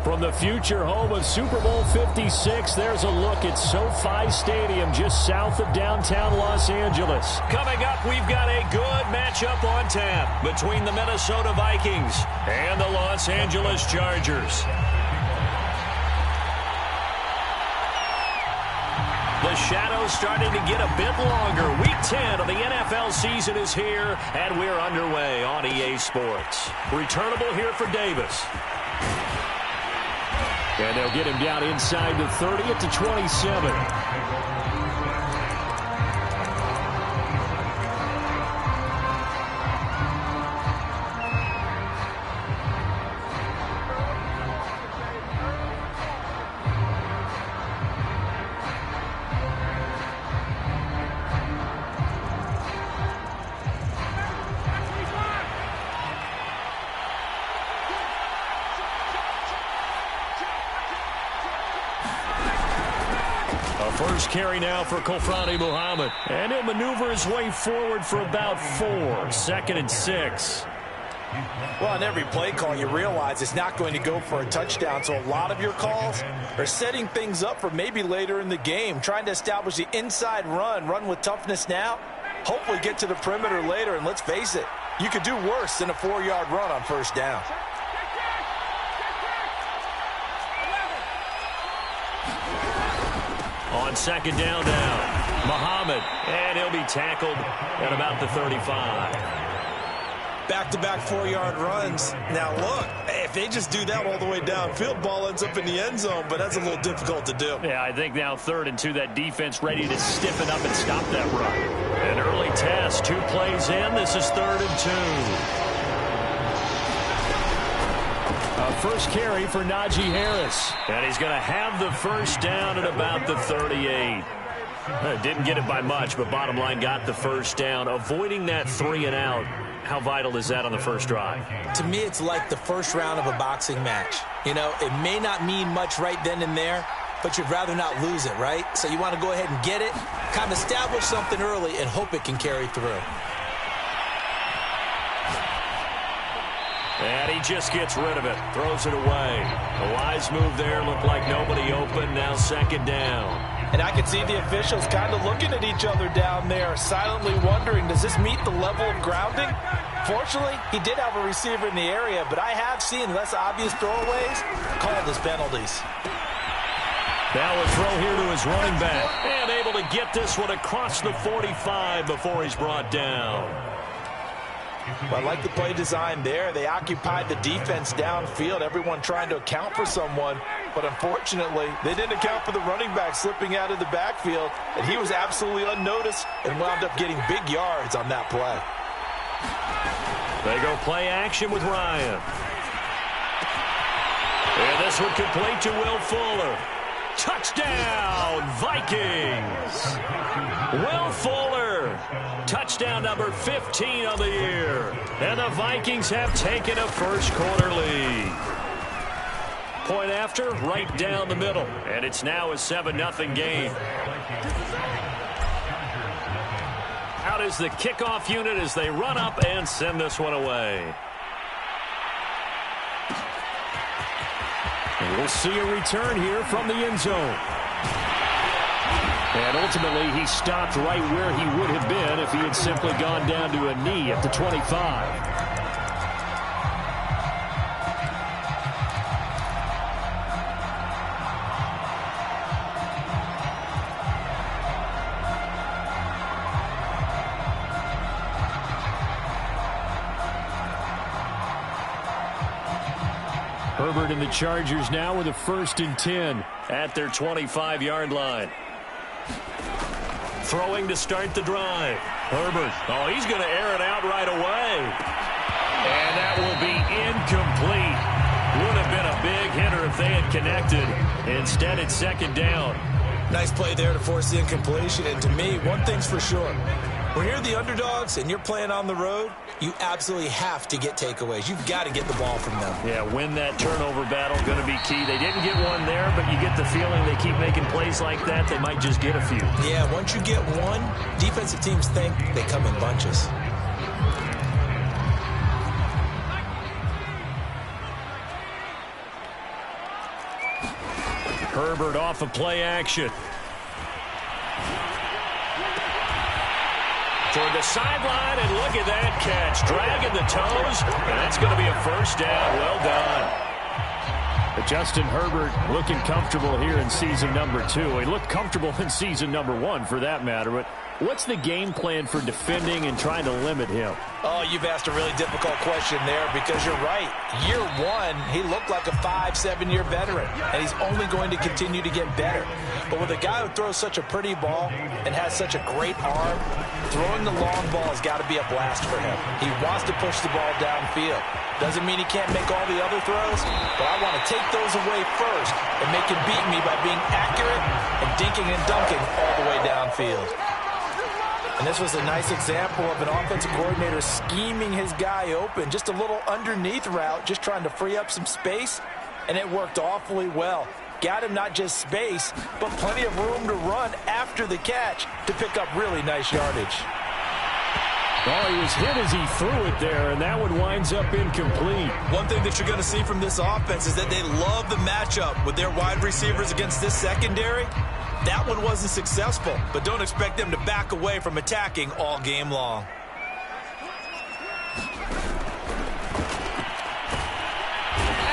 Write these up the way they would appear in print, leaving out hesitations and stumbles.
From the future home of Super Bowl 56, there's a look at SoFi Stadium just south of downtown Los Angeles. Coming up, we've got a good matchup on tap between the Minnesota Vikings and the Los Angeles Chargers. The shadow's starting to get a bit longer. Week 10 of the NFL season is here, and we're underway on EA Sports. Returnable here for Davis. And they'll get him down inside the 30 at the 27. First carry now for Kofrani Muhammad. And he'll maneuver his way forward for about 4. 2nd and 6. Well, on every play call, you realize it's not going to go for a touchdown. So a lot of your calls are setting things up for maybe later in the game, trying to establish the inside run with toughness now, hopefully get to the perimeter later. And let's face it, you could do worse than a 4-yard run on first down. On 2nd down now, Muhammad, and he'll be tackled at about the 35. Back-to-back 4-yard runs. Now, look, if they just do that all the way downfield, ball ends up in the end zone, but that's a little difficult to do. Yeah, I think now 3rd and 2, that defense ready to stiffen up and stop that run. An early test, 2 plays in. This is 3rd and 2. First carry for Najee Harris. And he's going to have the first down at about the 38. Didn't get it by much, but bottom line got the first down. Avoiding that 3 and out. How vital is that on the first drive? To me, it's like the first round of a boxing match. You know, it may not mean much right then and there, but you'd rather not lose it, right? So you want to go ahead and get it, kind of establish something early, and hope it can carry through. And he just gets rid of it, throws it away. A wise move there, looked like nobody open, now 2nd down. And I can see the officials kind of looking at each other down there, silently wondering, does this meet the level of grounding? Fortunately, he did have a receiver in the area, but I have seen less obvious throwaways called as penalties. Now a throw here to his running back. And able to get this one across the 45 before he's brought down. Well, I like the play design there. They occupied the defense downfield, everyone trying to account for someone. But unfortunately, they didn't account for the running back slipping out of the backfield. And he was absolutely unnoticed and wound up getting big yards on that play. They go play action with Ryan. And this one complete to Will Fuller. Touchdown, Vikings! Will Fuller, touchdown number 15 of the year. And the Vikings have taken a first-quarter lead. Point after, right down the middle. And it's now a 7-0 game. Out is the kickoff unit as they run up and send this one away. And we'll see a return here from the end zone. And ultimately, he stopped right where he would have been if he had simply gone down to a knee at the 25. Herbert and the Chargers now with a 1st and 10 at their 25-yard line. Throwing to start the drive. Herbert. Oh, he's going to air it out right away. And that will be incomplete. Would have been a big hitter if they had connected. Instead, it's 2nd down. Nice play there to force the incompletion. And to me, one thing's for sure. When you're the underdogs and you're playing on the road, you absolutely have to get takeaways. You've got to get the ball from them. Yeah, win that turnover battle, going to be key. They didn't get one there, but you get the feeling they keep making plays like that, they might just get a few. Yeah, once you get one, defensive teams think they come in bunches. Herbert off of play action. Toward the sideline, and look at that catch. Dragging the toes, and that's going to be a first down. Well done. But Justin Herbert looking comfortable here in season number 2. He looked comfortable in season number 1 for that matter. But what's the game plan for defending and trying to limit him? Oh, you've asked a really difficult question there because you're right. Year 1, he looked like a 5-7-year veteran, and he's only going to continue to get better. But with a guy who throws such a pretty ball and has such a great arm, throwing the long ball has got to be a blast for him. He wants to push the ball downfield. Doesn't mean he can't make all the other throws, but I want to take those away first and make him beat me by being accurate and dinking and dunking all the way downfield. And this was a nice example of an offensive coordinator scheming his guy open. Just a little underneath route, just trying to free up some space, and it worked awfully well. Got him not just space, but plenty of room to run after the catch to pick up really nice yardage. Well, he was hit as he threw it there, and that one winds up incomplete. One thing that you're going to see from this offense is that they love the matchup with their wide receivers against this secondary. That one wasn't successful, but don't expect them to back away from attacking all game long.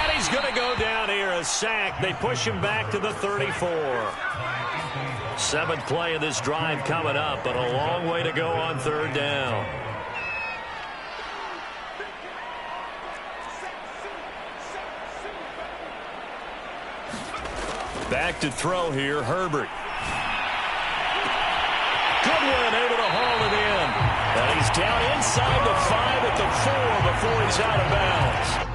And he's going to go down here, a sack. They push him back to the 34. 7th play of this drive coming up, but a long way to go on 3rd down. Back to throw here, Herbert. Goodwin able to haul it in. And he's down inside the 5 at the 4 before he's out of bounds.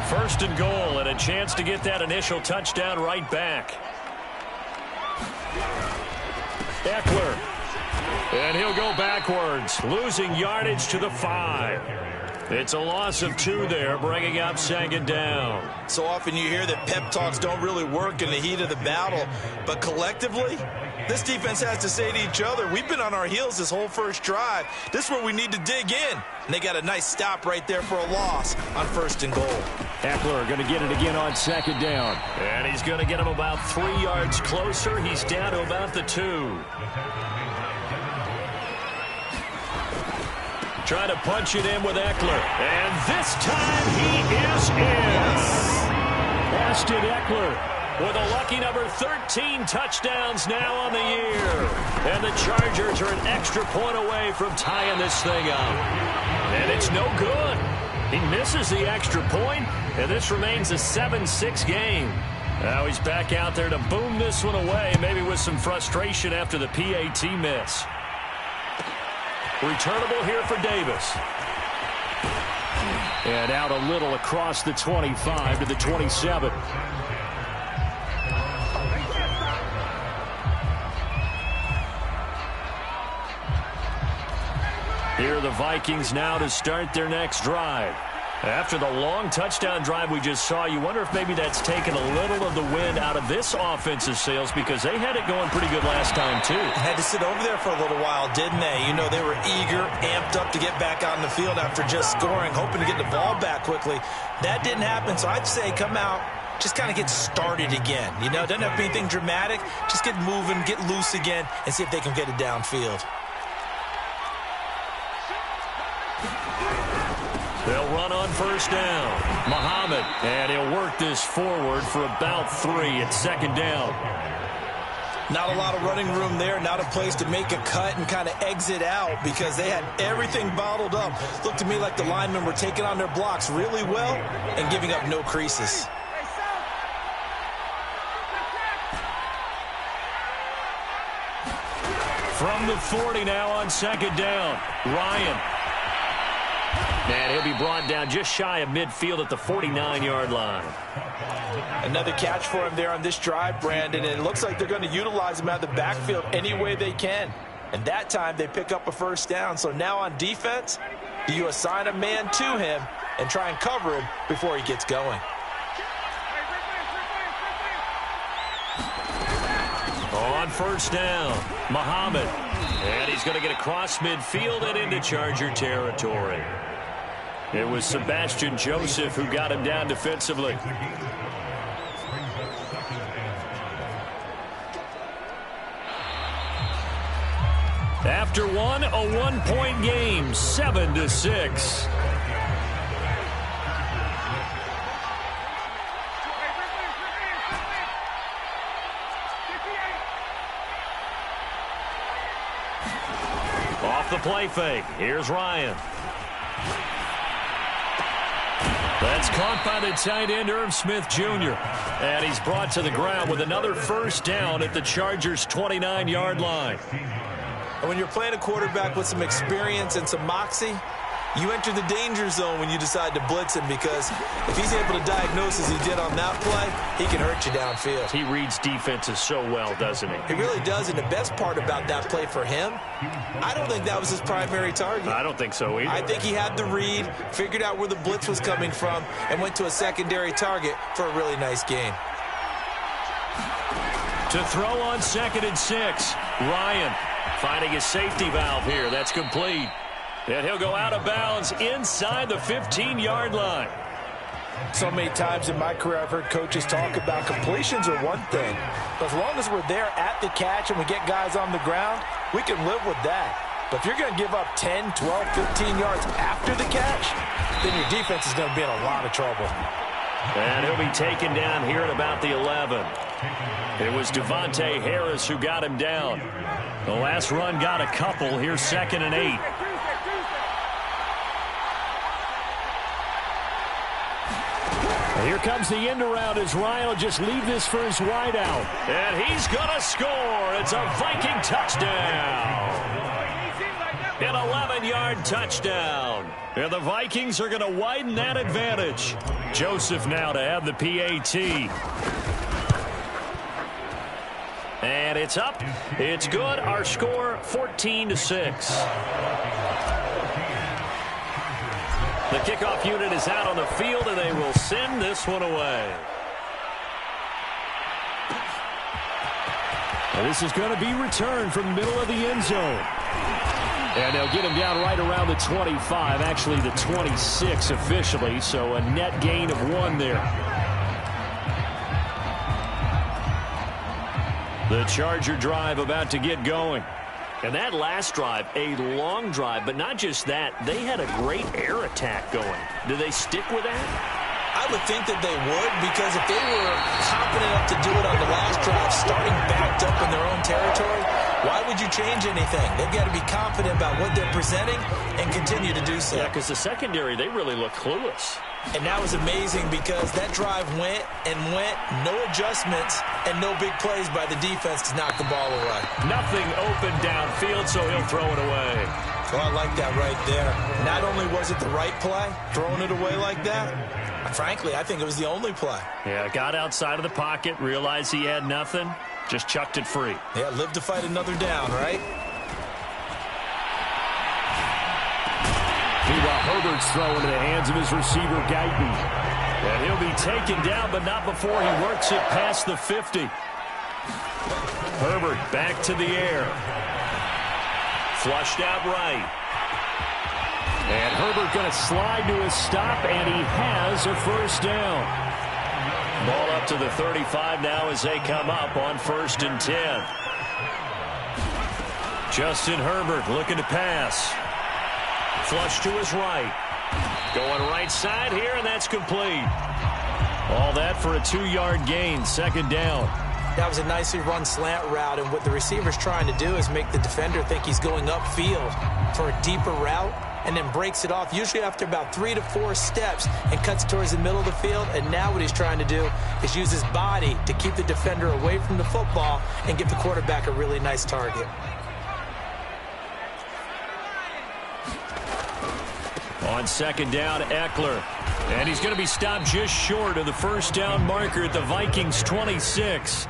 First and goal, and a chance to get that initial touchdown right back. Eckler. And he'll go backwards, losing yardage to the 5. It's a loss of 2 there, bringing up 2nd down. So often you hear that pep talks don't really work in the heat of the battle, but collectively, this defense has to say to each other, we've been on our heels this whole first drive. This is where we need to dig in. And they got a nice stop right there for a loss on 1st and goal. Eckler going to get it again on 2nd down. And he's going to get him about 3 yards closer. He's down to about the 2. Trying to punch it in with Eckler. And this time he is in. Austin Eckler with a lucky number 13 touchdowns now on the year. And the Chargers are an extra point away from tying this thing up. And it's no good. He misses the extra point, and this remains a 7-6 game. Now he's back out there to boom this one away, maybe with some frustration after the PAT miss. Returnable here for Davis. And out a little across the 25 to the 27. Here are the Vikings now to start their next drive. After the long touchdown drive we just saw, you wonder if maybe that's taken a little of the wind out of this offensive sails because they had it going pretty good last time, too. Had to sit over there for a little while, didn't they? You know, they were eager, amped up to get back out in the field after just scoring, hoping to get the ball back quickly. That didn't happen, so I'd say come out, just kind of get started again. You know, doesn't have to be anything dramatic. Just get moving, get loose again, and see if they can get it downfield. They'll run on 1st down. Muhammad, and he'll work this forward for about 3 at 2nd down. Not a lot of running room there, not a place to make a cut and kind of exit out because they had everything bottled up. Looked to me like the linemen were taking on their blocks really well and giving up no creases. From the 40 now on second down. Ryan. And he'll be brought down just shy of midfield at the 49-yard line. Another catch for him there on this drive, Brandon, and it looks like they're going to utilize him out of the backfield any way they can. And that time they pick up a first down. So now on defense, do you assign a man to him and try and cover him before he gets going? On first down, Muhammad. And he's going to get across midfield and into Charger territory. It was Sebastian Joseph who got him down defensively. After one, a one-point game, 7-6. Off the play fake. Here's Ryan. That's caught by the tight end, Irv Smith Jr. And he's brought to the ground with another first down at the Chargers' 29-yard line. And when you're playing a quarterback with some experience and some moxie, you enter the danger zone when you decide to blitz him, because if he's able to diagnose as he did on that play, he can hurt you downfield. He reads defenses so well, doesn't he? He really does, and the best part about that play for him, I don't think that was his primary target. I don't think so either. I think he had the read, figured out where the blitz was coming from, and went to a secondary target for a really nice gain. To throw on 2nd and 6, Ryan finding a safety valve here. That's complete. And he'll go out of bounds inside the 15-yard line. So many times in my career I've heard coaches talk about completions are one thing. But as long as we're there at the catch and we get guys on the ground, we can live with that. But if you're going to give up 10, 12, 15 yards after the catch, then your defense is going to be in a lot of trouble. And he'll be taken down here at about the 11. It was Devontae Harris who got him down. The last run got a couple. Here's 2nd and 8. Here comes the end around as Ryan will just leave this for his wideout. And he's going to score. It's a Viking touchdown. An 11-yard touchdown. And the Vikings are going to widen that advantage. Joseph now to have the PAT. And it's up. It's good. Our score, 14-6. The kickoff unit is out on the field, and they will send this one away. And this is going to be returned from the middle of the end zone. And they'll get him down right around the 25, actually the 26 officially, so a net gain of 1 there. The Charger drive about to get going. And that last drive, a long drive, but not just that. They had a great air attack going. Do they stick with that? I would think that they would, because if they were confident enough to do it on the last drive, starting backed up in their own territory, why would you change anything? They've got to be confident about what they're presenting and continue to do so. Yeah, because the secondary, they really look clueless. And that was amazing because that drive went and went, no adjustments and no big plays by the defense to knock the ball away. Nothing open downfield, so he'll throw it away. Well, I like that right there. Not only was it the right play, throwing it away like that, frankly, I think it was the only play. Yeah, got outside of the pocket, realized he had nothing, just chucked it free. Yeah, live to fight another down, right? Meanwhile, Herbert's throwing into the hands of his receiver, Guyton. And he'll be taken down, but not before he works it past the 50. Herbert back to the air. Flushed out right. And Herbert going to slide to a stop, and he has a first down. Ball up to the 35 now as they come up on 1st and 10. Justin Herbert looking to pass. Flush to his right. Going right side here, and that's complete. All that for a 2-yard gain, 2nd down. That was a nicely run slant route, and what the receiver's trying to do is make the defender think he's going upfield for a deeper route, and then breaks it off, usually after about 3 to 4 steps, and cuts towards the middle of the field. And now what he's trying to do is use his body to keep the defender away from the football and give the quarterback a really nice target. On second down, Eckler. And he's going to be stopped just short of the first down marker at the Vikings' 26.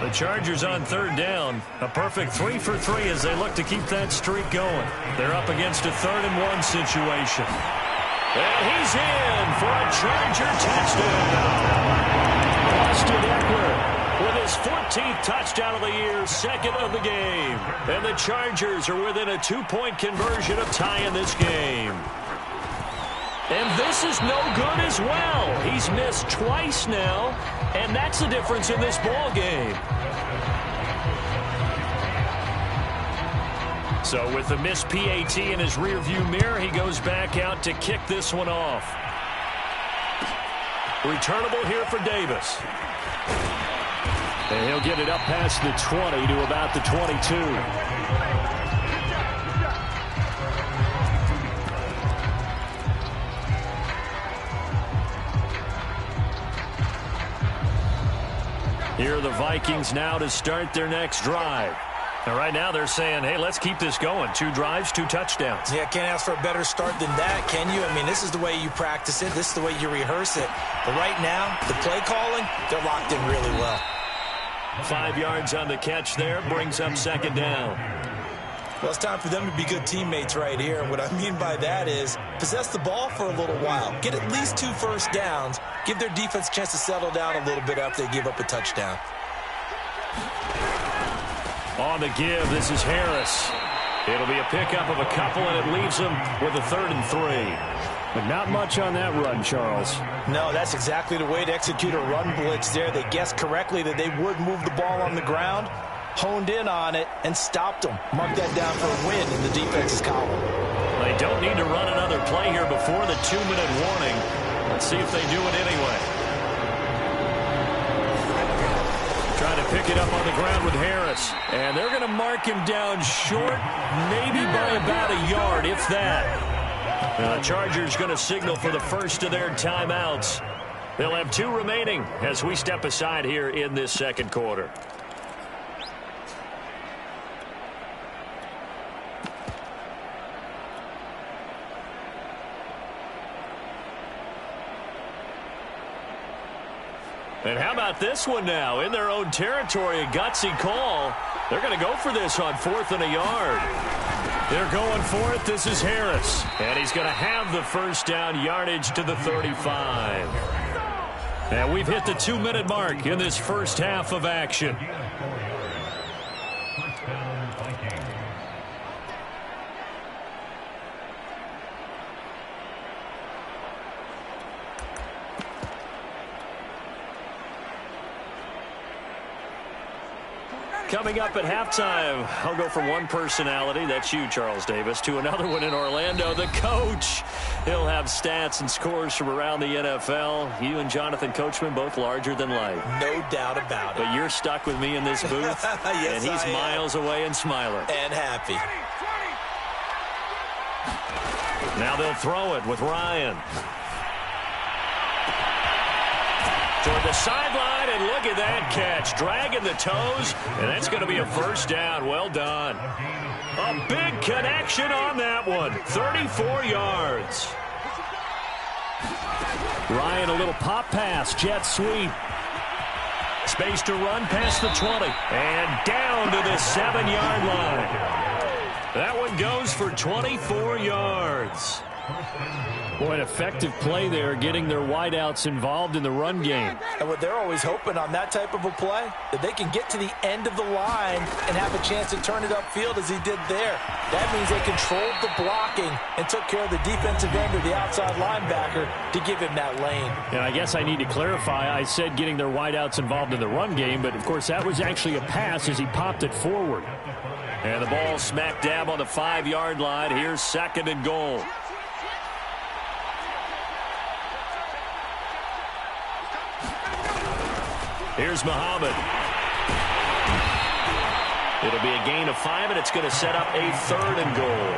The Chargers on third down. A perfect 3 for 3 as they look to keep that streak going. They're up against a 3rd-and-1 situation. And he's in for a Charger touchdown. Austin Eckler with his 14th touchdown of the year, 2nd of the game. And the Chargers are within a 2-point conversion of tying this game. And this is no good as well. He's missed twice now, and that's the difference in this ball game. So with the missed PAT in his rearview mirror, he goes back out to kick this one off. Returnable here for Davis. And he'll get it up past the 20 to about the 22. Here are the Vikings now to start their next drive. And right now they're saying, hey, let's keep this going. 2 drives, 2 touchdowns. Yeah, can't ask for a better start than that, can you? I mean, this is the way you practice it. This is the way you rehearse it. But right now, the play calling, they're locked in really well. 5 yards on the catch there, brings up second down. Well, it's time for them to be good teammates right here. And what I mean by that is possess the ball for a little while. Get at least 2 first downs. Give their defense a chance to settle down a little bit after they give up a touchdown. On the give, this is Harris. It'll be a pickup of a couple, and it leaves them with a 3rd and 3. But not much on that run, Charles. No, that's exactly the way to execute a run blitz there. They guessed correctly that they would move the ball on the ground, honed in on it, and stopped them. Mark that down for a win in the defense's column. They don't need to run another play here before the 2-minute warning. Let's see if they do it anyway. Trying to pick it up on the ground with Harris. And they're going to mark him down short, maybe by about a yard, if that. The Chargers going to signal for the first of their timeouts. They'll have 2 remaining as we step aside here in this second quarter. And how about this one now? In their own territory, a gutsy call. They're going to go for this on 4th and a yard. They're going for it. This is Harris. And he's going to have the first down, yardage to the 35. And we've hit the 2-minute mark in this first half of action. Coming up at halftime, I'll go from one personality, that's you, Charles Davis, to another one in Orlando, the coach. He'll have stats and scores from around the NFL. You and Jonathan Coachman, both larger than life. No doubt about it. But you're stuck with me in this booth, yes, and he's miles away and smiling. And happy. Now they'll throw it with Ryan. Toward the sideline, and look at that catch. Dragging the toes, and that's going to be a first down. Well done. A big connection on that one. 34 yards. Ryan, a little pop pass, jet sweep. Space to run past the 20. And down to the 7-yard line. That one goes for 24 yards. Boy, an effective play there, getting their wideouts involved in the run game. And what they're always hoping on that type of a play, that they can get to the end of the line and have a chance to turn it upfield as he did there. That means they controlled the blocking and took care of the defensive end or the outside linebacker to give him that lane. And I guess I need to clarify, I said getting their wideouts involved in the run game, but of course that was actually a pass as he popped it forward. And the ball smack dab on the 5-yard line. Here's 2nd and goal. Here's Muhammad. It'll be a gain of 5, and it's going to set up a 3rd and goal.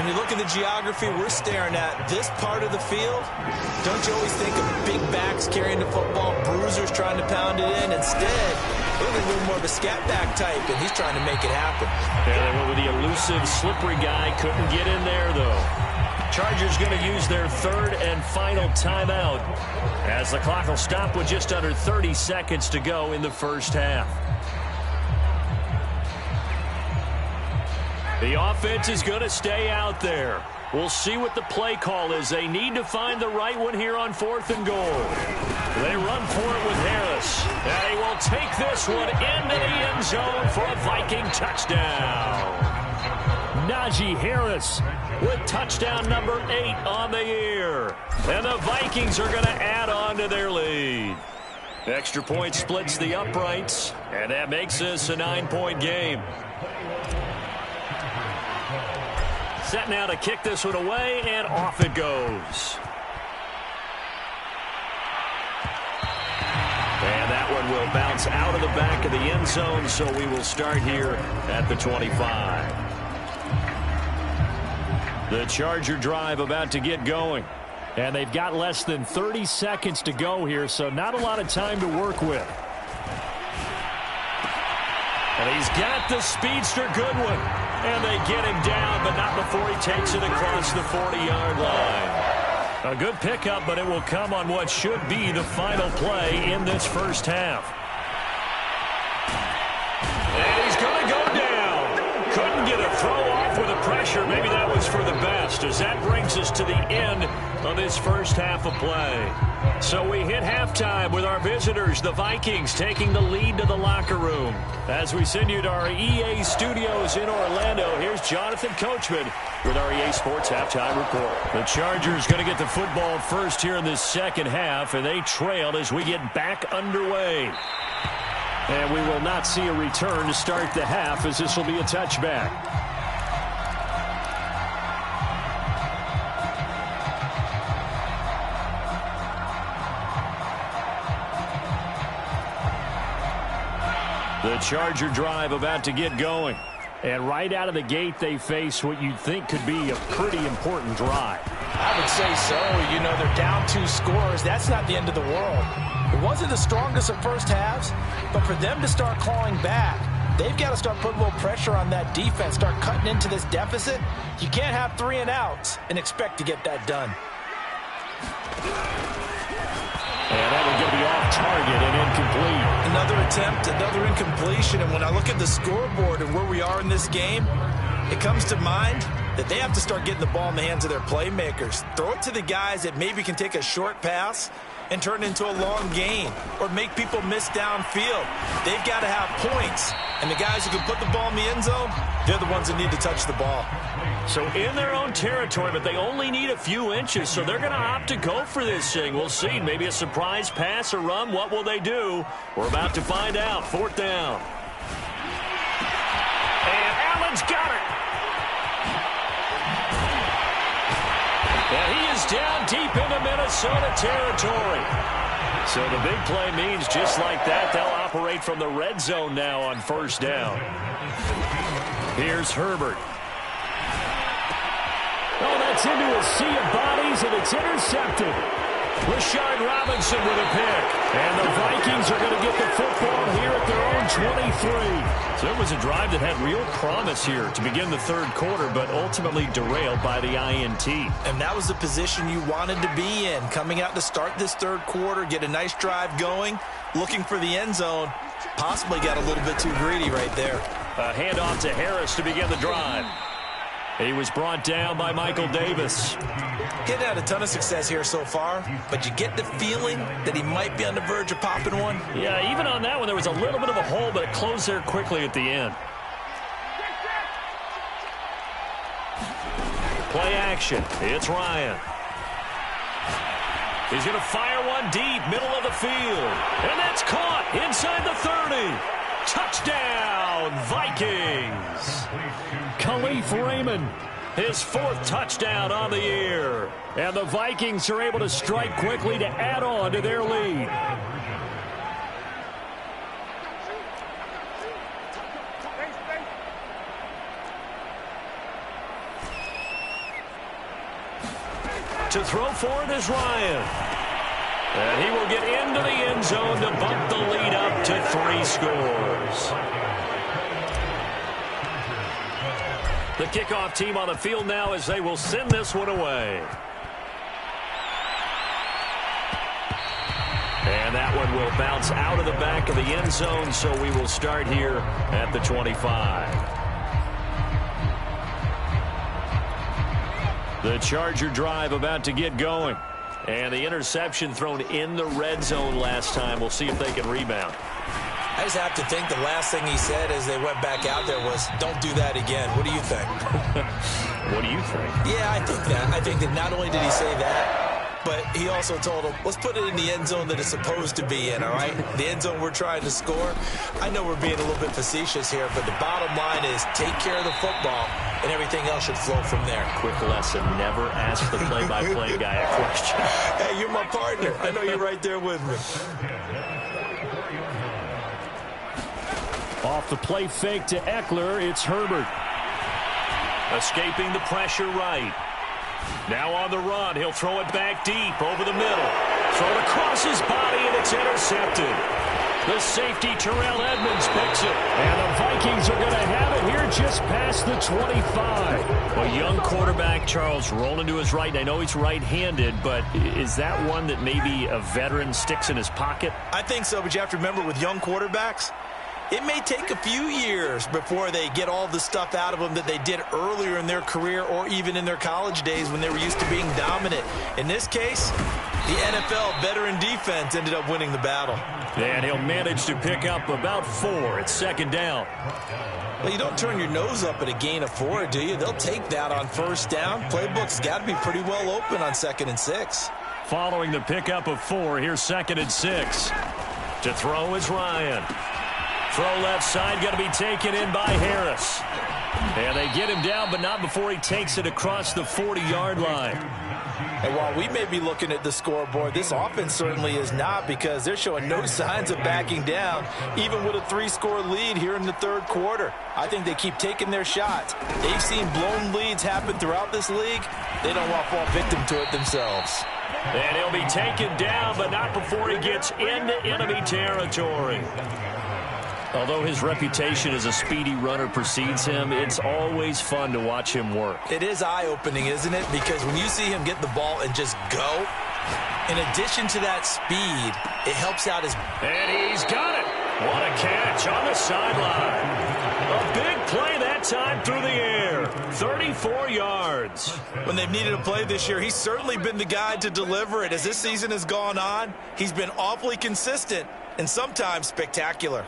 When you look at the geography we're staring at, this part of the field, don't you always think of big backs carrying the football, bruisers trying to pound it in? Instead, look at a little more of a scat back type, and he's trying to make it happen. Yeah, they went with the elusive, slippery guy. Couldn't get in there, though. Chargers going to use their third and final timeout as the clock will stop with just under 30 seconds to go in the first half. The offense is going to stay out there. We'll see what the play call is. They need to find the right one here on 4th and goal. They run for it with Harris. And he will take this one into the end zone for a Viking touchdown. Najee Harris with touchdown number 8 on the year. And the Vikings are going to add on to their lead. Extra point splits the uprights, and that makes this a 9-point game. Set now to kick this one away, and off it goes. And that one will bounce out of the back of the end zone, so we will start here at the 25. The Charger drive about to get going. And they've got less than 30 seconds to go here, so not a lot of time to work with. And he's got the speedster Goodwin. And they get him down, but not before he takes it across the 40-yard line. A good pickup, but it will come on what should be the final play in this first half. And he's going to go down. Couldn't get a throw off with the pressure. Maybe that was for the best, as that brings us to the end of this first half of play. So we hit halftime with our visitors, the Vikings, taking the lead to the locker room. As we send you to our EA studios in Orlando, here's Jonathan Coachman with our EA Sports Halftime Report. The Chargers going to get the football first here in this second half, and they trail as we get back underway. And we will not see a return to start the half, as this will be a touchback. The Charger drive about to get going. And right out of the gate, they face what you'd think could be a pretty important drive. I would say so. You know, they're down 2 scores. That's not the end of the world. It wasn't the strongest of first halves, but for them to start clawing back, they've got to start putting a little pressure on that defense, start cutting into this deficit. You can't have 3 and outs and expect to get that done. And that one going to be off target and incomplete. Another attempt, another incompletion. And when I look at the scoreboard and where we are in this game, it comes to mind that they have to start getting the ball in the hands of their playmakers. Throw it to the guys that maybe can take a short pass and turn it into a long gain or make people miss downfield. They've got to have points. And the guys who can put the ball in the end zone, they're the ones that need to touch the ball. So in their own territory, but they only need a few inches, so they're going to opt to go for this thing. We'll see. Maybe a surprise pass or run. What will they do? We're about to find out. 4th down. And Allen's got it. And he is down deep into Minnesota territory. So the big play means just like that, they'll operate from the red zone now on 1st down. Here's Herbert. Oh, that's into a sea of bodies, and it's intercepted. Rashard Robinson with a pick. And the Vikings are going to get the football here at their own 23. So it was a drive that had real promise here to begin the third quarter, but ultimately derailed by the INT. And that was the position you wanted to be in, coming out to start this third quarter, get a nice drive going, looking for the end zone. Possibly got a little bit too greedy right there. A handoff to Harris to begin the drive. He was brought down by Michael Davis. He had a ton of success here so far, but you get the feeling that he might be on the verge of popping one. Yeah, even on that one, there was a little bit of a hole, but it closed there quickly at the end. Play action. It's Ryan. He's going to fire one deep, middle of the field. And that's caught inside the 30. Touchdown, Vikings. Khalif Raymond, his 4th touchdown on the year. And the Vikings are able to strike quickly to add on to their lead. To throw for it is Ryan. And he will get into the end zone to bump the lead up to 3 scores. The kickoff team on the field now as they will send this one away. And that one will bounce out of the back of the end zone, so we will start here at the 25. The Charger drive about to get going. And the interception thrown in the red zone last time. We'll see if they can rebound. I just have to think the last thing he said as they went back out there was, don't do that again. What do you think? What do you think? Yeah, I think that. I think that not only did he say that, but he also told him, let's put it in the end zone that it's supposed to be in, all right? The end zone we're trying to score. I know we're being a little bit facetious here, but the bottom line is take care of the football, and everything else should flow from there. Quick lesson, never ask the play-by-play guy a question. Hey, you're my partner. I know you're right there with me. Off the play fake to Eckler, it's Herbert. Escaping the pressure right. Now on the run, he'll throw it back deep over the middle. Throw it across his body, and it's intercepted. The safety, Terrell Edmonds, picks it. And the Vikings are going to have it here just past the 25. A young quarterback, Charles, rolling to his right. And I know he's right-handed, but is that one that maybe a veteran sticks in his pocket? I think so, but you have to remember with young quarterbacks, it may take a few years before they get all the stuff out of them that they did earlier in their career or even in their college days when they were used to being dominant. In this case, the NFL veteran defense ended up winning the battle. And he'll manage to pick up about 4. It's second down. Well, you don't turn your nose up at a gain of 4, do you? They'll take that on first down. Playbook's got to be pretty well open on 2nd and 6. Following the pickup of 4, here's 2nd and 6. To throw is Ryan. Throw left side, going to be taken in by Harris. And they get him down, but not before he takes it across the 40-yard line. And while we may be looking at the scoreboard, this offense certainly is not, because they're showing no signs of backing down, even with a 3-score lead here in the third quarter. I think they keep taking their shots. They've seen blown leads happen throughout this league. They don't want to fall victim to it themselves. And he'll be taken down, but not before he gets into enemy territory. Although his reputation as a speedy runner precedes him, it's always fun to watch him work. It is eye-opening, isn't it? Because when you see him get the ball and just go, in addition to that speed, it helps out his... And he's got it. What a catch on the sideline. A big play that time through the air. 34 yards. When they've needed a play this year, he's certainly been the guy to deliver it. As this season has gone on, he's been awfully consistent and sometimes spectacular.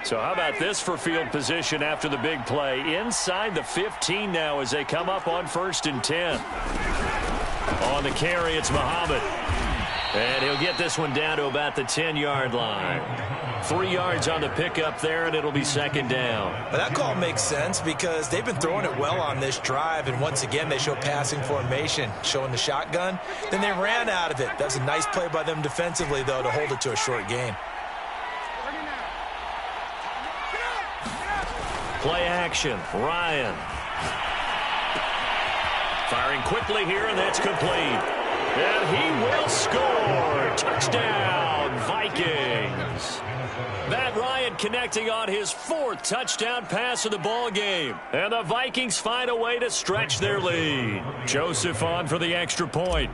So how about this for field position after the big play? Inside the 15 now as they come up on 1st and 10. On the carry, it's Muhammad. And he'll get this one down to about the 10-yard line. 3 yards on the pickup there, and it'll be 2nd down. But that call makes sense because they've been throwing it well on this drive, and once again they show passing formation, showing the shotgun. Then they ran out of it. That's a nice play by them defensively, though, to hold it to a short gain. Play action, Ryan. Firing quickly here, and that's complete. And he will score. Touchdown, Vikings. Matt Ryan connecting on his 4th touchdown pass of the ball game. And the Vikings find a way to stretch their lead. Joseph on for the extra point.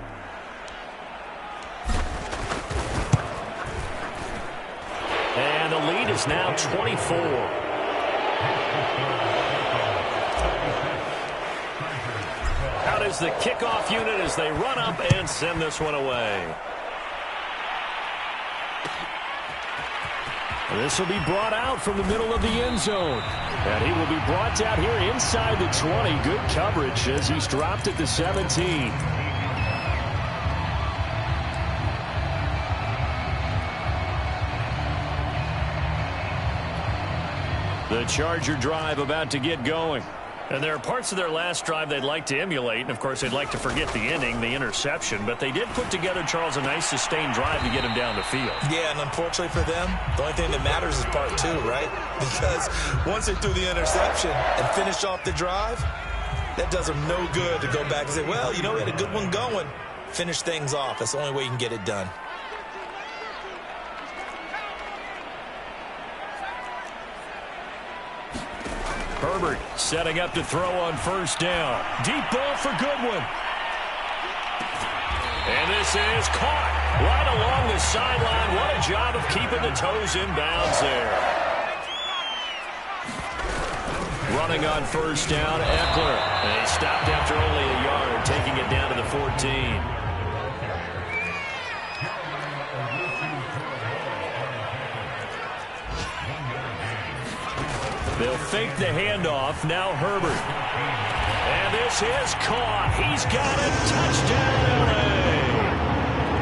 And the lead is now 24. Out is the kickoff unit as they run up and send this one away. This will be brought out from the middle of the end zone. And he will be brought down here inside the 20. Good coverage as he's dropped at the 17. The Charger drive about to get going. And there are parts of their last drive they'd like to emulate. And, of course, they'd like to forget the ending, the interception. But they did put together, Charles, a nice sustained drive to get him down the field. Yeah, and unfortunately for them, the only thing that matters is part 2, right? Because once they threw the interception and finished off the drive, that does them no good to go back and say, well, you know, we had a good one going. Finish things off. That's the only way you can get it done. Herbert setting up to throw on first down. Deep ball for Goodwin. And this is caught right along the sideline. What a job of keeping the toes in bounds there. Running on first down, Eckler. And he stopped after only a yard, taking it down to the 14. They'll fake the handoff. Now Herbert. And this is caught. He's got it. Touchdown, LA.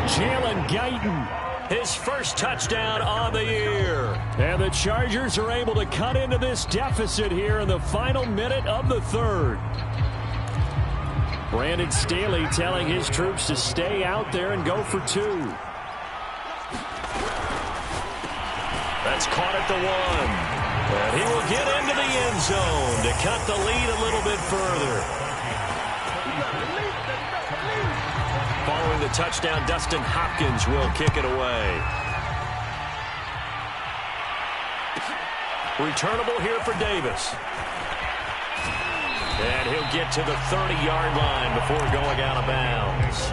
Jalen Guyton, his first touchdown on the year. And the Chargers are able to cut into this deficit here in the final minute of the third. Brandon Staley telling his troops to stay out there and go for two. That's caught at the 1. And he will get into the end zone to cut the lead a little bit further. Following the touchdown, Dustin Hopkins will kick it away. Returnable here for Davis. And he'll get to the 30-yard line before going out of bounds.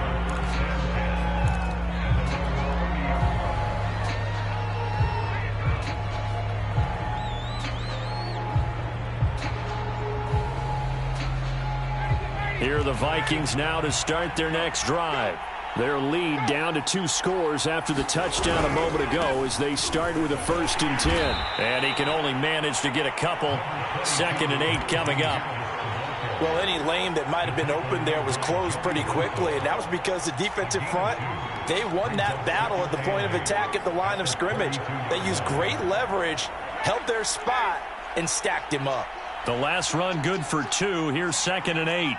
Here are the Vikings now to start their next drive. Their lead down to 2 scores after the touchdown a moment ago as they start with a 1st and 10. And he can only manage to get a couple. 2nd and 8 coming up. Well, any lane that might have been open there was closed pretty quickly, and that was because the defensive front, they won that battle at the point of attack at the line of scrimmage. They used great leverage, held their spot, and stacked him up. The last run good for 2. Here's 2nd and 8.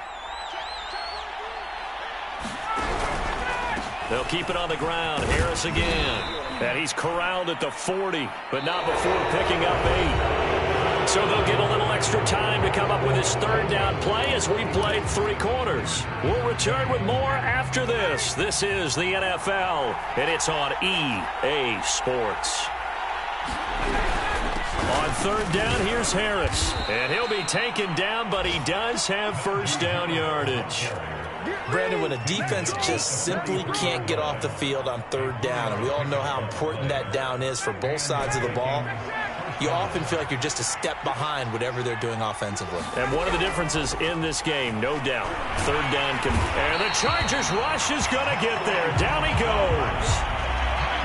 They'll keep it on the ground. Harris again. And he's corralled at the 40, but not before picking up 8. So they'll get a little extra time to come up with his 3rd down play as we played 3 quarters. We'll return with more after this. This is the NFL, and it's on EA Sports. On 3rd down, here's Harris. And he'll be taken down, but he does have 1st down yardage. Brandon, when a defense just simply can't get off the field on 3rd down, and we all know how important that down is for both sides of the ball, you often feel like you're just a step behind whatever they're doing offensively. And one of the differences in this game, no doubt, 3rd down. And the Chargers rush is going to get there. Down he goes.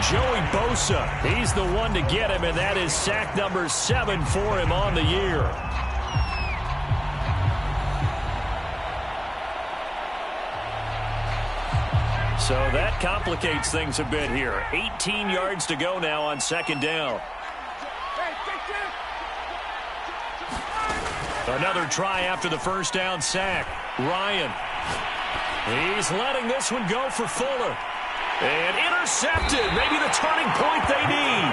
Joey Bosa, he's the one to get him, and that is sack number 7 for him on the year. So that complicates things a bit here. 18 yards to go now on 2nd down. Another try after the 1st down sack. Ryan. He's letting this one go for Fuller. And intercepted. Maybe the turning point they need.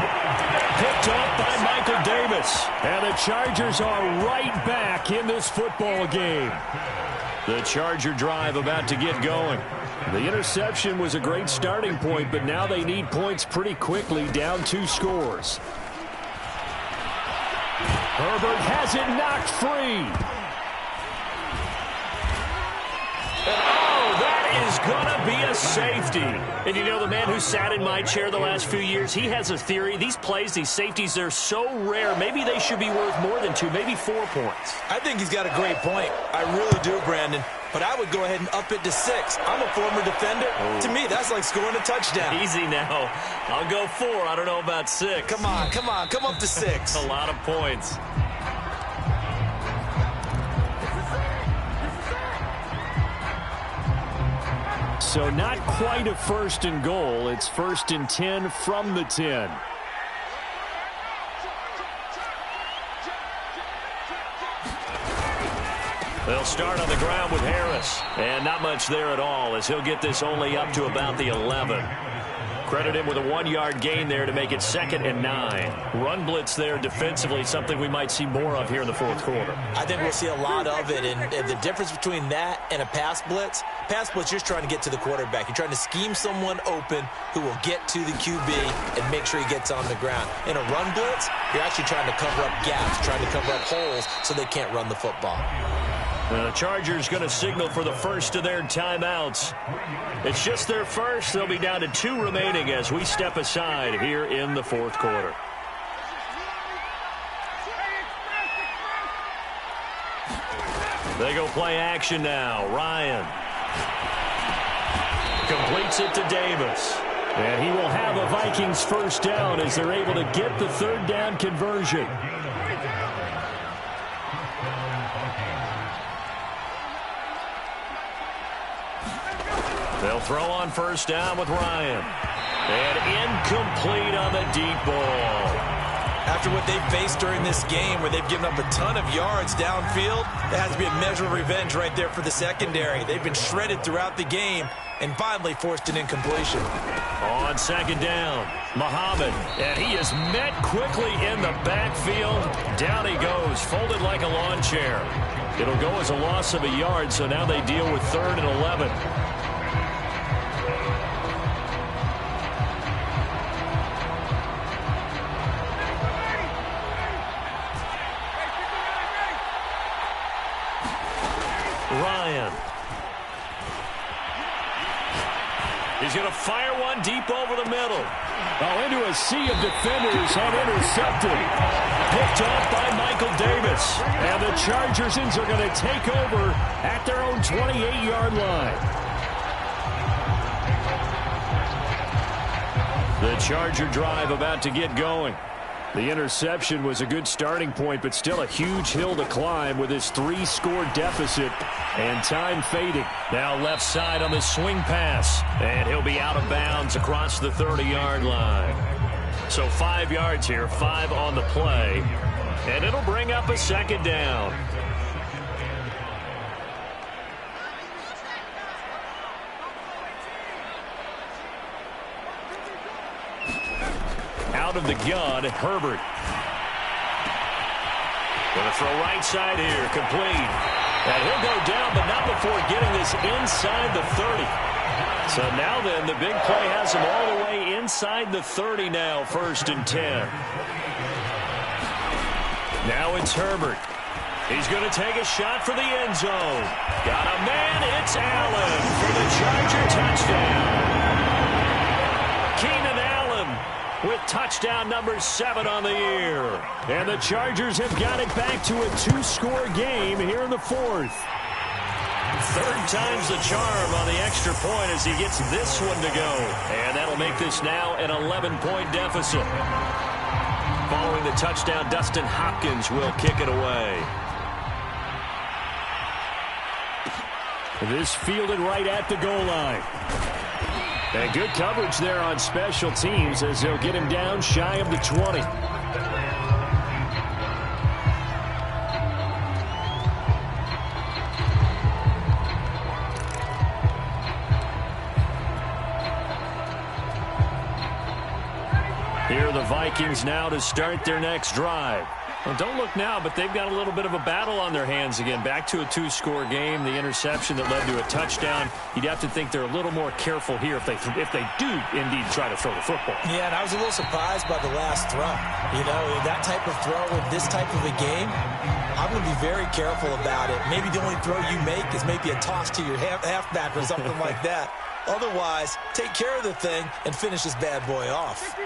Picked off by Michael Davis. And the Chargers are right back in this football game. The Charger drive about to get going. The interception was a great starting point, but now they need points pretty quickly, down 2 scores. Herbert has it knocked free. And that is going to be a safety. And you know, the man who sat in my chair the last few years, he has a theory. These plays, these safeties, they're so rare. Maybe they should be worth more than 2, maybe 4 points. I think he's got a great point. I really do, Brandon. But I would go ahead and up it to 6. I'm a former defender. To me, that's like scoring a touchdown. Easy now. I'll go 4. I don't know about 6. Come on. Come up to 6. A lot of points. So not quite a 1st and goal. It's 1st and 10 from the 10. They'll start on the ground with Harris. And not much there at all as he'll get this only up to about the 11. Credit him with a 1-yard gain there to make it 2nd and 9. Run blitz there defensively, something we might see more of here in the fourth quarter. I think we'll see a lot of it, and the difference between that and a pass blitz, you're just trying to get to the quarterback. You're trying to scheme someone open who will get to the QB and make sure he gets on the ground. In a run blitz, you're actually trying to cover up gaps, trying to cover up holes so they can't run the football. The Chargers going to signal for the first of their timeouts. It's just their first. They'll be down to 2 remaining as we step aside here in the fourth quarter. They go play action now. Ryan completes it to Davis. And he will have a Vikings first down as they're able to get the 3rd down conversion. They'll throw on first down with Ryan. And incomplete on the deep ball. After what they've faced during this game where they've given up a ton of yards downfield, that has to be a measure of revenge right there for the secondary. They've been shredded throughout the game and finally forced an incompletion. On 2nd down, Muhammad, and he is met quickly in the backfield. Down he goes, folded like a lawn chair. It'll go as a loss of a yard, so now they deal with 3rd and 11. Ryan. He's going to fire one deep over the middle. Oh, into a sea of defenders and intercepted. Picked off by Michael Davis. And the Chargers are going to take over at their own 28-yard line. The Charger drive about to get going. The interception was a good starting point, but still a huge hill to climb with his 3-score deficit and time fading. Now left side on the swing pass, and he'll be out of bounds across the 30-yard line. So 5 yards here, 5 on the play, and it'll bring up a 2nd down. Out of the gun, Herbert. Going to throw right side here, complete. And he'll go down, but not before getting this inside the 30. So now then, the big play has him all the way inside the 30 now, 1st and 10. Now it's Herbert. He's going to take a shot for the end zone. Got a man, it's Allen for the Charger touchdown. Keenan Allen with touchdown number 7 on the year. And the Chargers have got it back to a 2-score game here in the 4th. 3rd time's the charm on the extra point as he gets this one to go. And that'll make this now an 11-point deficit. Following the touchdown, Dustin Hopkins will kick it away. This fielded right at the goal line. And good coverage there on special teams as they'll get him down shy of the 20. Here are the Vikings now to start their next drive. Well, don't look now, but they've got a little bit of a battle on their hands again. Back to a 2-score game. The interception that led to a touchdown. You'd have to think they're a little more careful here if they do indeed try to throw the football. Yeah, and I was a little surprised by the last throw. You know, that type of throw in this type of a game, I'm going to be very careful about it. Maybe the only throw you make is maybe a toss to your halfback or something like that. Otherwise, take care of the thing and finish this bad boy off.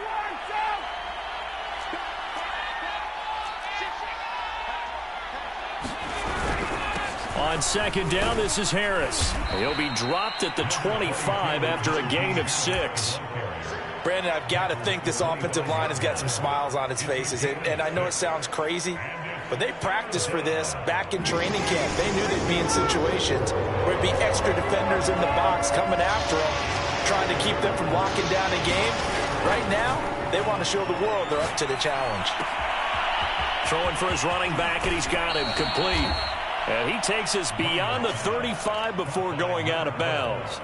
On 2nd down, this is Harris. He'll be dropped at the 25 after a gain of 6. Brandon, I've got to think this offensive line has got some smiles on its faces. And I know it sounds crazy, but they practiced for this back in training camp. They knew they'd be in situations where it'd be extra defenders in the box coming after them, trying to keep them from locking down a game. Right now, they want to show the world they're up to the challenge. Throwing for his running back, and he's got him complete. And he takes us beyond the 35 before going out of bounds.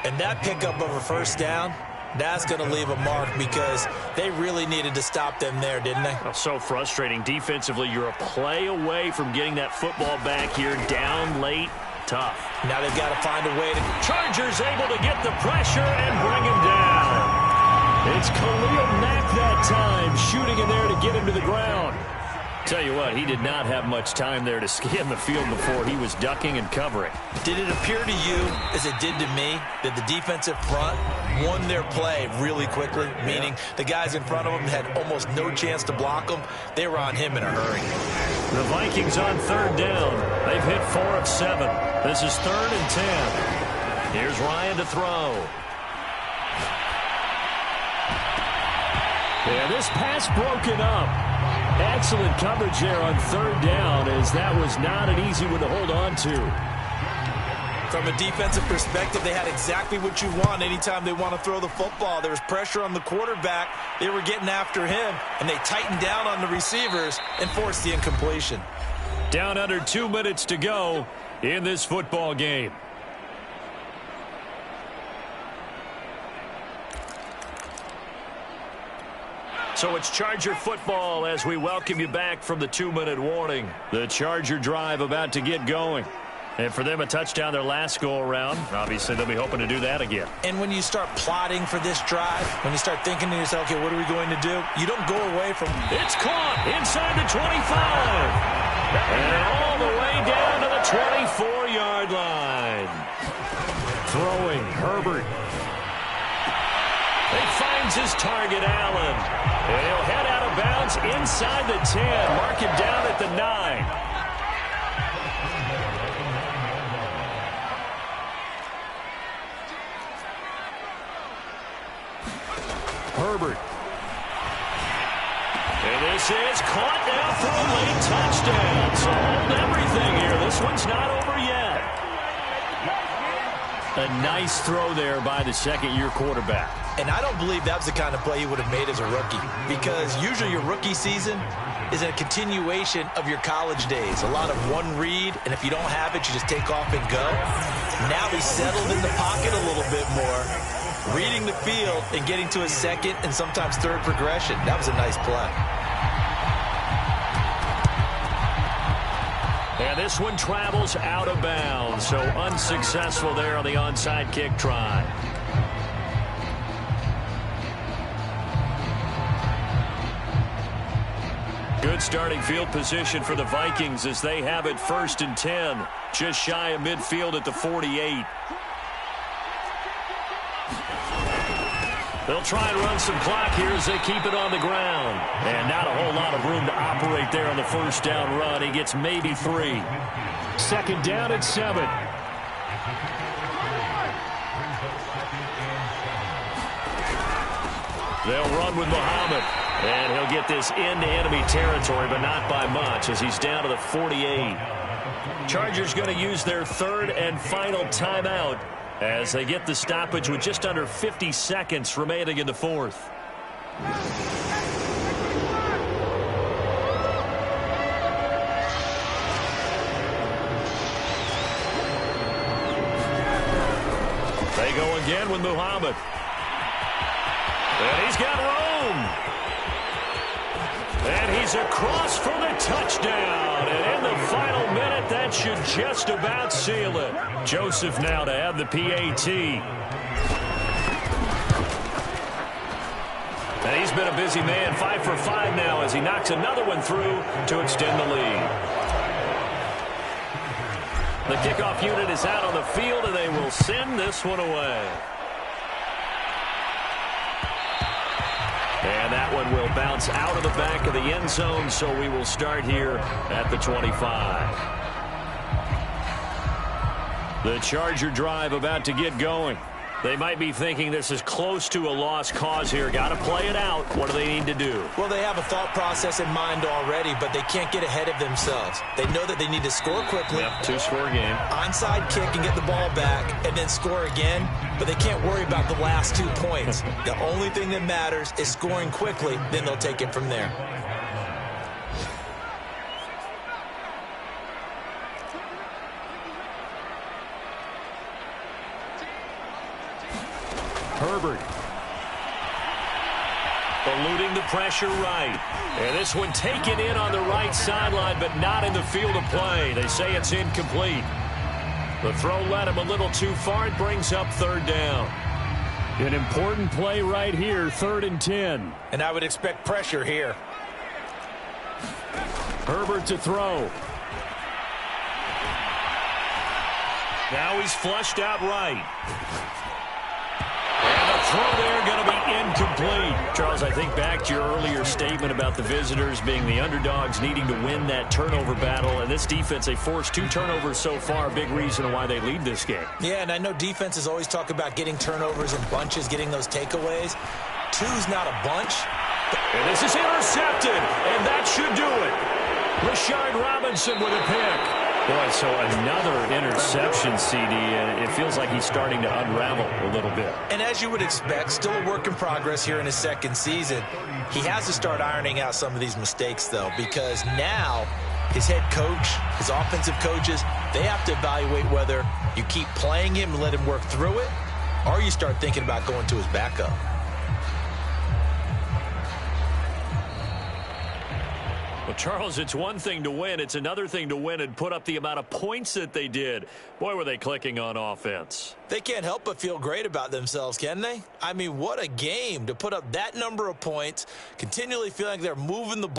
And that pickup of a first down That's going to leave a mark because they really needed to stop them there, didn't they? Oh, so frustrating. Defensively, you're a play away from getting that football back here. Down late, tough. Now they've got to find a way to... Chargers able to get the pressure and bring him down. It's Khalil Mack that time, shooting in there to get him to the ground. Tell you what, he did not have much time there to scan the field before he was ducking and covering. Did it appear to you, as it did to me, that the defensive front won their play really quickly? Meaning the guys in front of them had almost no chance to block them. They were on him in a hurry. The Vikings on third down. They've hit 4 of 7. This is 3rd and 10. Here's Ryan to throw. Yeah, this pass broken up. Excellent coverage there on third down, as that was not an easy one to hold on to. From a defensive perspective, they had exactly what you want anytime they want to throw the football. There was pressure on the quarterback. They were getting after him, and they tightened down on the receivers and forced the incompletion. Down under 2 minutes to go in this football game. So it's Charger football as we welcome you back from the 2-minute warning. The Charger drive about to get going. And for them, a touchdown their last go-around. Obviously, they'll be hoping to do that again. And when you start plotting for this drive, when you start thinking to yourself, okay, what are we going to do? You don't go away from... It's caught inside the 25. And all the way down to the 24-yard line. Throwing, Herbert. He finds his target, Allen. And he'll head out of bounds inside the 10. Mark him down at the 9. Herbert. And this is caught now for a late touchdown. So hold everything here. This one's not over yet. A nice throw there by the second-year quarterback. And I don't believe that was the kind of play he would have made as a rookie, because usually your rookie season is a continuation of your college days. A lot of one read, and if you don't have it, you just take off and go. Now he's settled in the pocket a little bit more, reading the field and getting to his second and sometimes third progression. That was a nice play. And this one travels out of bounds, so unsuccessful there on the onside kick try. Good starting field position for the Vikings as they have it 1st and 10. Just shy of midfield at the 48. They'll try and run some clock here as they keep it on the ground. And not a whole lot of room to operate there on the first down run. He gets maybe 3. 2nd down at 7. They'll run with Muhammad. And he'll get this into enemy territory, but not by much, as he's down to the 48. Chargers going to use their 3rd and final timeout as they get the stoppage with just under 50 seconds remaining in the 4th. They go again with Muhammad. And he's got room. And he's across for the touchdown. And in the final minute, that should just about seal it. Joseph now to add the PAT. And he's been a busy man, 5 for 5 now as he knocks another one through to extend the lead. The kickoff unit is out on the field, and they will send this one away. And that one will bounce out of the back of the end zone, so we will start here at the 25. The Charger drive about to get going. They might be thinking this is close to a lost cause here. Got to play it out. What do they need to do? Well, they have a thought process in mind already, but they can't get ahead of themselves. They know that they need to score quickly. Yep, 2-score game. Onside kick and get the ball back and then score again, but they can't worry about the last 2 points. The only thing that matters is scoring quickly, then they'll take it from there. Herbert. the pressure right. And this one taken in on the right sideline, but not in the field of play. They say it's incomplete. The throw led him a little too far. It brings up third down. An important play right here, 3rd and 10. And I would expect pressure here. Herbert to throw. Now he's flushed out right. And the throw there going to be incomplete. Charles, I think back to your earlier statement about the visitors being the underdogs needing to win that turnover battle. And this defense, they forced 2 turnovers so far, a big reason why they lead this game. Yeah, and I know defenses always talk about getting turnovers in bunches, getting those takeaways. 2's not a bunch. And this is intercepted, and that should do it. Rashard Robinson with a pick. Boy, so another interception, CD, and it feels like he's starting to unravel a little bit. And as you would expect, still a work in progress here in his 2nd season. He has to start ironing out some of these mistakes, though, because now his head coach, his offensive coaches, they have to evaluate whether you keep playing him and let him work through it, or you start thinking about going to his backup. Well, Charles, it's one thing to win. It's another thing to win and put up the amount of points that they did. Boy, were they clicking on offense. They can't help but feel great about themselves, can they? I mean, what a game to put up that number of points, continually feeling like they're moving the ball.